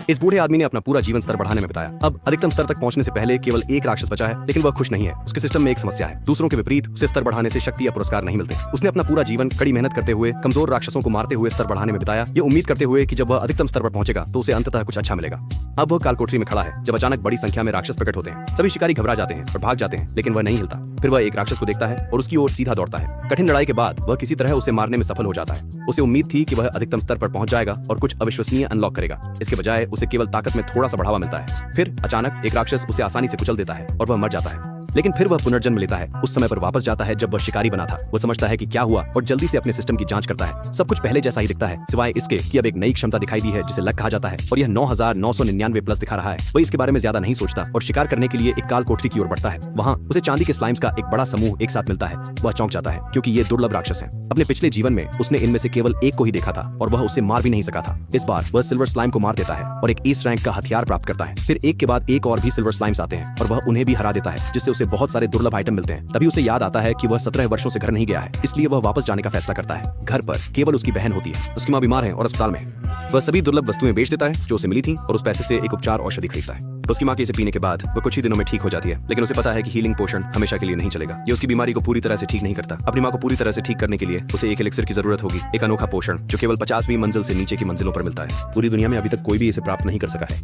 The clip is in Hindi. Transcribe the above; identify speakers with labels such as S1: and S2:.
S1: इस बूढ़े आदमी ने अपना पूरा जीवन स्तर बढ़ाने में बिताया। अब अधिकतम स्तर तक पहुंचने से पहले केवल एक राक्षस बचा है, लेकिन वह खुश नहीं है। उसके सिस्टम में एक समस्या है। दूसरों के विपरीत उसे स्तर बढ़ाने से शक्ति या पुरस्कार नहीं मिलते। उसने अपना पूरा जीवन कड़ी मेहनत करते हुए कमजोर राक्षसों को मारते हुए स्तर बढ़ाने में बिताया, ये उम्मीद करते हुए कि जब वह अधिकतम स्तर पर पहुंचेगा तो उसे अंततः कुछ अच्छा मिलेगा। अब वह कालकोठरी में खड़ा है जब अचानक बड़ी संख्या में राक्षस प्रकट होते हैं। सभी शिकारी घबरा जाते हैं और भाग जाते हैं, लेकिन वह नहीं हिलता। फिर वह एक राक्षस को देखता है और उसकी ओर सीधा दौड़ता है। कठिन लड़ाई के बाद वह किसी तरह उसे मारने में सफल हो जाता है। उसे उम्मीद थी कि वह अधिकतम स्तर पर पहुंच जाएगा और कुछ अविश्वसनीय अनलॉक करेगा। इसके बजाय उसे केवल ताकत में थोड़ा सा बढ़ावा मिलता है। फिर अचानक एक राक्षस उसे आसानी से कुचल देता है और वह मर जाता है। लेकिन फिर वह पुनर्जन्म लेता है, उस समय पर वापस जाता है जब वह शिकारी बना था। वह समझता है कि क्या हुआ और जल्दी से अपने सिस्टम की जांच करता है। सब कुछ पहले जैसा ही दिखता है, सिवाय इसके कि अब एक नई क्षमता दिखाई दी है जिसे लक कहा जाता है और यह 9999 प्लस दिखा रहा है। वह इसके बारे में ज्यादा नहीं सोचता और शिकार करने के लिए एक काल कोठरी की ओर बढ़ता है। वहाँ उसे चांदी के स्लाइम्स का एक बड़ा समूह एक साथ मिलता है। वह चौंक जाता है क्योंकि ये दुर्लभ राक्षस है। अपने पिछले जीवन में उसने इनमें से केवल एक को ही देखा था और वह उसे मार भी नहीं सका था। इस बार वह सिल्वर स्लाइम को मार देता है और एक ईस्ट रैंक का हथियार प्राप्त करता है। फिर एक के बाद एक और भी सिल्वर स्लाइम्स आते हैं और वह उन्हें भी हरा देता है, जिससे उसे बहुत सारे दुर्लभ आइटम मिलते हैं। तभी उसे याद आता है कि वह 17 वर्षों से घर नहीं गया है, इसलिए वह वापस जाने का फैसला करता है। घर पर केवल उसकी बहन होती है। उसकी माँ बीमार है और अस्पताल में। वह सभी दुर्लभ वस्तुएं बेच देता है जो उसे मिली थी और उस पैसे से एक उपचार औषधि खरीदता है। उसकी माँ के इसे पीने के बाद वह कुछ ही दिनों में ठीक हो जाती है, लेकिन उसे पता है कि हीलिंग पोशन हमेशा के लिए नहीं चलेगा। ये उसकी बीमारी को पूरी तरह से ठीक नहीं करता। अपनी माँ को पूरी तरह से ठीक करने के लिए उसे एक एलिक्सिर की जरूरत होगी, एक अनोखा पोषण जो केवल 50वीं मंजिल से नीचे की मंजिलों पर मिलता है। पूरी दुनिया में अभी तक कोई भी इसे प्राप्त नहीं कर सका है।